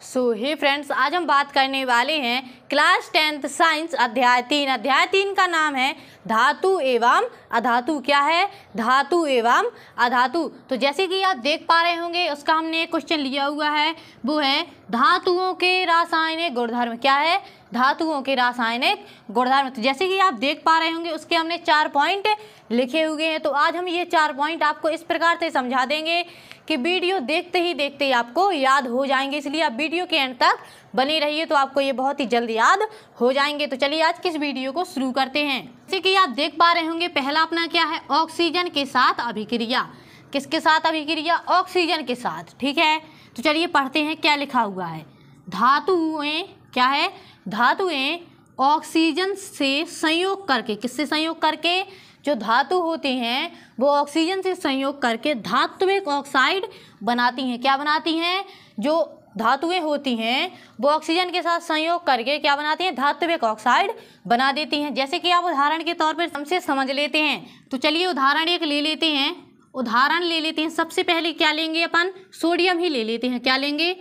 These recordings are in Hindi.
हे फ्रेंड्स, आज हम बात करने वाले हैं क्लास 10th साइंस अध्याय 3। अध्याय 3 का नाम है धातु एवं अधातु। क्या है? धातु एवं अधातु। तो जैसे कि आप देख पा रहे होंगे, उसका हमने एक क्वेश्चन लिया हुआ है, वो है धातुओं के रासायनिक गुणधर्म। क्या है? धातुओं के रासायनिक गुणधर्म। तो जैसे कि आप देख पा रहे होंगे, उसके हमने 4 पॉइंट लिखे हुए हैं। तो आज हम ये 4 पॉइंट आपको इस प्रकार से समझा देंगे कि वीडियो देखते ही आपको याद हो जाएंगे। इसलिए आप वीडियो के एंड तक बने रहिए, तो आपको ये बहुत ही जल्द याद हो जाएंगे। तो चलिए आज किस वीडियो को शुरू करते हैं। जैसे कि आप देख पा रहे होंगे, पहला अपना क्या है? ऑक्सीजन के साथ अभिक्रिया। किसके साथ अभिक्रिया? ऑक्सीजन के साथ। ठीक है, तो चलिए पढ़ते हैं क्या लिखा हुआ है। धातुएं क्या है? धातुएं ऑक्सीजन से संयोग करके, किससे संयोग करके? जो धातु होते हैं वो ऑक्सीजन से संयोग करके धात्विक ऑक्साइड बनाती हैं। क्या बनाती हैं? जो धातुएं होती हैं वो ऑक्सीजन के साथ संयोग करके क्या बनाती हैं? धात्विक ऑक्साइड बना देती हैं। जैसे कि आप उदाहरण के तौर पर हमसे समझ लेते हैं। तो चलिए उदाहरण एक ले लेते हैं। उदाहरण ले लेते हैं। सबसे पहले क्या लेंगे अपन? सोडियम ही ले लेते हैं। क्या लेंगे?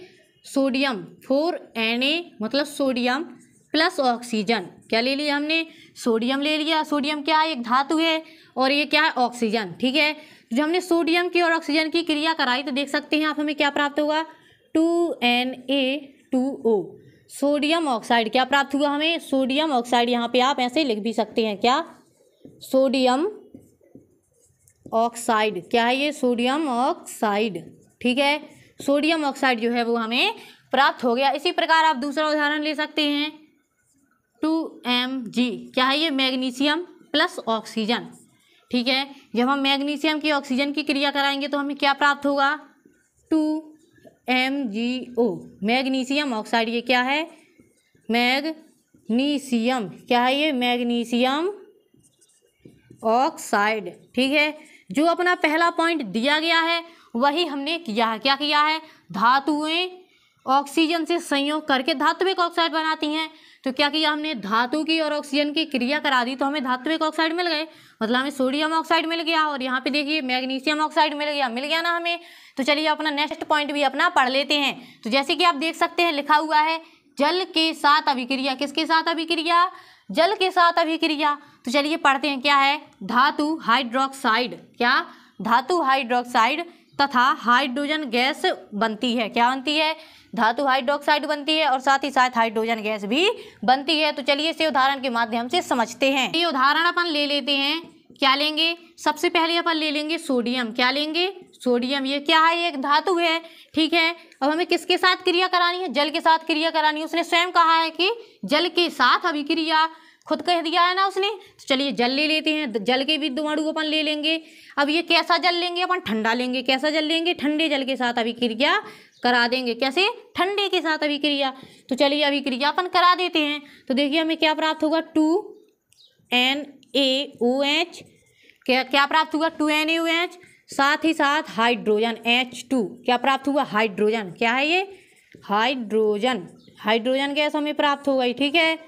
सोडियम। 4Na मतलब सोडियम प्लस ऑक्सीजन। क्या ले लिया हमने? सोडियम ले लिया। सोडियम क्या है? एक धातु है, और ये क्या है? ऑक्सीजन। ठीक है, जो हमने सोडियम की और ऑक्सीजन की क्रिया कराई, तो देख सकते हैं आप हमें क्या प्राप्त होगा? 2Na2O sodium oxide. क्या प्राप्त हुआ हमें? Sodium oxide. यहाँ पे आप ऐसे लिख भी सकते हैं। क्या? Sodium oxide. क्या है ये? Sodium oxide. ठीक है, सोडियम ऑक्साइड जो है वो हमें प्राप्त हो गया। इसी प्रकार आप दूसरा उदाहरण ले सकते हैं। 2Mg। क्या है ये? Magnesium plus oxygen. ठीक है, जब हम मैग्नीशियम की ऑक्सीजन की क्रिया कराएंगे तो हमें क्या प्राप्त होगा? 2MgO magnesium oxide. ये क्या है? मैग्नीशियम। क्या है ये? Magnesium oxide. ठीक है, जो अपना पहला पॉइंट दिया गया है वही हमने किया है। क्या किया है? धातुएं ऑक्सीजन से संयोग करके धात्विक ऑक्साइड बनाती हैं। तो क्या किया हमने? धातु की और ऑक्सीजन की क्रिया करा दी, तो हमें धात्विक ऑक्साइड मिल गए। मतलब हमें सोडियम ऑक्साइड मिल गया, और यहाँ पे देखिए मैग्नीशियम ऑक्साइड मिल गया ना हमें। तो चलिए अपना नेक्स्ट पॉइंट भी अपना पढ़ लेते हैं। तो जैसे कि आप देख सकते हैं, लिखा हुआ है जल के साथ अभिक्रिया। किसके साथ अभिक्रिया? जल के साथ अभिक्रिया। तो चलिए पढ़ते हैं क्या है? धातु हाइड्रोक्साइड। क्या? धातु हाइड्रोक्साइड तथा हाइड्रोजन गैस बनती है। क्या बनती है? धातु हाइड्रोक्साइड बनती है, और साथ ही साथ हाइड्रोजन गैस भी बनती है। तो चलिए इसे उदाहरण के माध्यम से समझते हैं। ये उदाहरण अपन ले लेते हैं। क्या लेंगे? सबसे पहले अपन ले लेंगे सोडियम। क्या लेंगे? सोडियम। ये क्या है? ये एक धातु है। ठीक है, अब हमें किसके साथ क्रिया करानी है? जल के साथ क्रिया करानी है। उसने स्वयं कहा है कि जल के साथ अभिक्रिया, खुद कह दिया है ना उसने। तो चलिए जल ले लेते हैं। जल के भी 2 अणु अपन ले लेंगे। अब ये कैसा जल लेंगे? अपन ठंडा लेंगे। कैसा जल लेंगे? ठंडे जल के साथ अभिक्रिया करा देंगे। कैसे? ठंडे के साथ अभिक्रिया। तो चलिए अभिक्रिया अपन करा देते हैं। तो देखिए हमें क्या प्राप्त होगा? 2NaOH। क्या प्राप्त हुआ? 2NaOH। साथ ही साथ हाइड्रोजन H2। क्या प्राप्त हुआ? हाइड्रोजन। क्या है ये? हाइड्रोजन। हाइड्रोजन गैस हमें प्राप्त हो गई। ठीक है,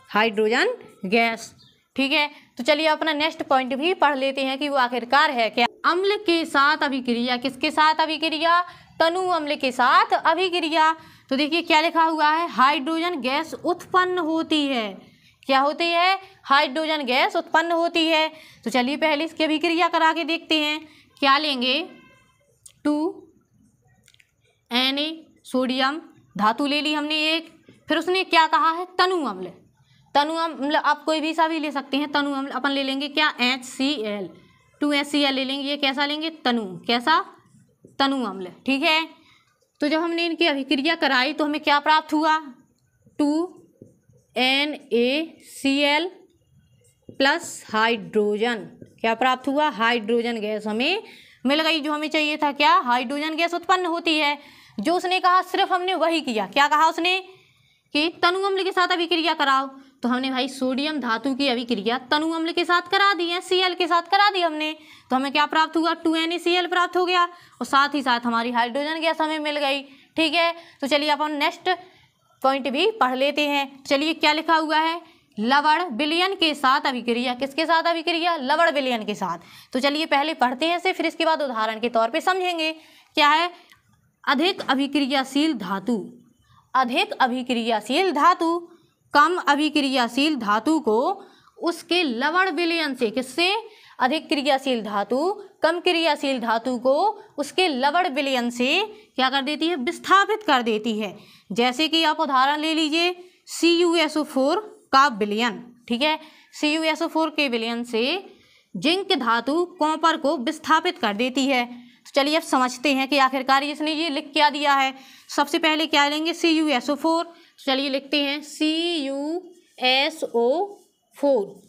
हाइड्रोजन गैस। ठीक है, तो चलिए अपना नेक्स्ट पॉइंट भी पढ़ लेते हैं कि वो आखिरकार है क्या। अम्ल के साथ अभिक्रिया। किसके साथ अभिक्रिया? तनु अम्ल के साथ अभिक्रिया। तो देखिए क्या लिखा हुआ है? हाइड्रोजन गैस उत्पन्न होती है। क्या होती है? हाइड्रोजन गैस उत्पन्न होती है। तो चलिए पहले इसकी अभिक्रिया करा के देखते हैं। क्या लेंगे? 2Na सोडियम, धातु ले ली हमने एक। फिर उसने क्या कहा है? तनु अम्ल। तनु अम्ल आप कोई भी सा भी ले सकते हैं। तनु अम्ल अपन ले लेंगे क्या? HCl। 2HCl ले लेंगे। ये कैसा लेंगे? तनु। कैसा? तनु अम्ल। ठीक है, तो जब हमने इनकी अभिक्रिया कराई तो हमें क्या प्राप्त हुआ? 2NaCl plus hydrogen. क्या प्राप्त हुआ? हाइड्रोजन गैस हमें मिल गई, जो हमें चाहिए था। क्या? हाइड्रोजन गैस उत्पन्न होती है। जो उसने कहा सिर्फ हमने वही किया। क्या कहा उसने? कि तनु अम्ल के साथ अभिक्रिया कराओ। तो हमने भाई सोडियम धातु की अभिक्रिया तनु अम्ल के साथ करा दी है, Cl के साथ करा दी हमने। तो हमें क्या प्राप्त हुआ? 2NaCl प्राप्त हो गया, और साथ ही साथ हमारी हाइड्रोजन गैस हमें मिल गई। ठीक है, तो चलिए अपन नेक्स्ट पॉइंट भी पढ़ लेते हैं। चलिए क्या लिखा हुआ है? लवण विलयन के साथ अभिक्रिया। किसके साथ अभिक्रिया? लवण विलयन के साथ। तो चलिए पहले पढ़ते हैं इसे, फिर इसके बाद उदाहरण के तौर पे समझेंगे। क्या है? अधिक अभिक्रियाशील धातु। अधिक अभिक्रियाशील धातु, कम अभिक्रियाशील धातु को उसके लवण विलयन से, किससे? अधिक क्रियाशील धातु कम क्रियाशील धातु को उसके लवण विलयन से क्या कर देती है? विस्थापित कर देती है। जैसे कि आप उदाहरण ले लीजिए CuSO4 का विलयन, ठीक है, CuSO4 के विलयन से जिंक धातु कॉपर को विस्थापित कर देती है। तो चलिए अब समझते हैं कि आखिरकार इसने ये लिख क्या दिया है। सबसे पहले क्या लेंगे? CuSO4, चलिए लिखते हैं CuSO4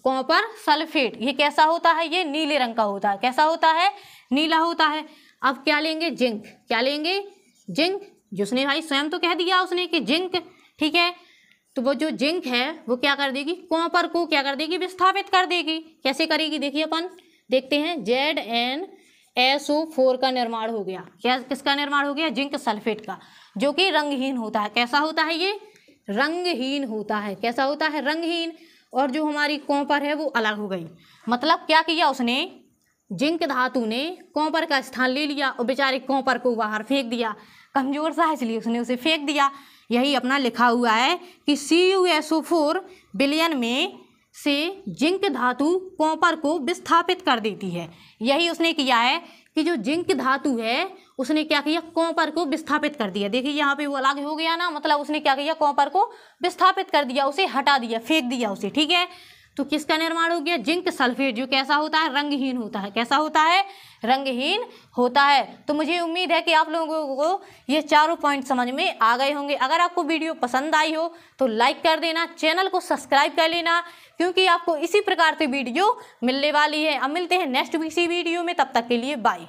कॉपर सल्फेट। ये कैसा होता है? ये नीले रंग का होता है। कैसा होता है? नीला होता है। अब क्या लेंगे? जिंक। क्या लेंगे? जिंक। जिसने भाई स्वयं तो कह दिया उसने कि जिंक, ठीक है, तो वो जो जिंक है वो क्या कर देगी? कॉपर को क्या कर देगी? विस्थापित कर देगी। कैसे करेगी? देखिए अपन देखते हैं। ZnSO4 का निर्माण हो गया। क्या, किसका निर्माण हो गया? जिंक सल्फेट का, जो कि रंगहीन होता है। कैसा होता है ये? रंगहीन होता है। कैसा होता है? रंगहीन। और जो हमारी कॉपर है वो अलग हो गई। मतलब क्या किया उसने? जिंक धातु ने कॉपर का स्थान ले लिया और बेचारे कॉपर को बाहर फेंक दिया। कमजोर सा है इसलिए उसने उसे फेंक दिया। यही अपना लिखा हुआ है कि CuSO4 विलयन में से जिंक धातु कॉपर को विस्थापित कर देती है। यही उसने किया है कि जो जिंक धातु है उसने क्या किया? कॉपर को विस्थापित कर दिया। देखिए यहाँ पे वो अलग हो गया ना, मतलब उसने क्या किया? कॉपर को विस्थापित कर दिया, उसे हटा दिया, फेंक दिया उसे, ठीक है। तो किसका निर्माण हो गया? जिंक सल्फेट, जो कैसा होता है? रंगहीन होता है। कैसा होता है? रंगहीन होता है। तो मुझे उम्मीद है कि आप लोगों को ये चारों पॉइंट समझ में आ गए होंगे। अगर आपको वीडियो पसंद आई हो तो लाइक कर देना, चैनल को सब्सक्राइब कर लेना, क्योंकि आपको इसी प्रकार से वीडियो मिलने वाली है। अब मिलते हैं नेक्स्ट किसी वीडियो में, तब तक के लिए बाय।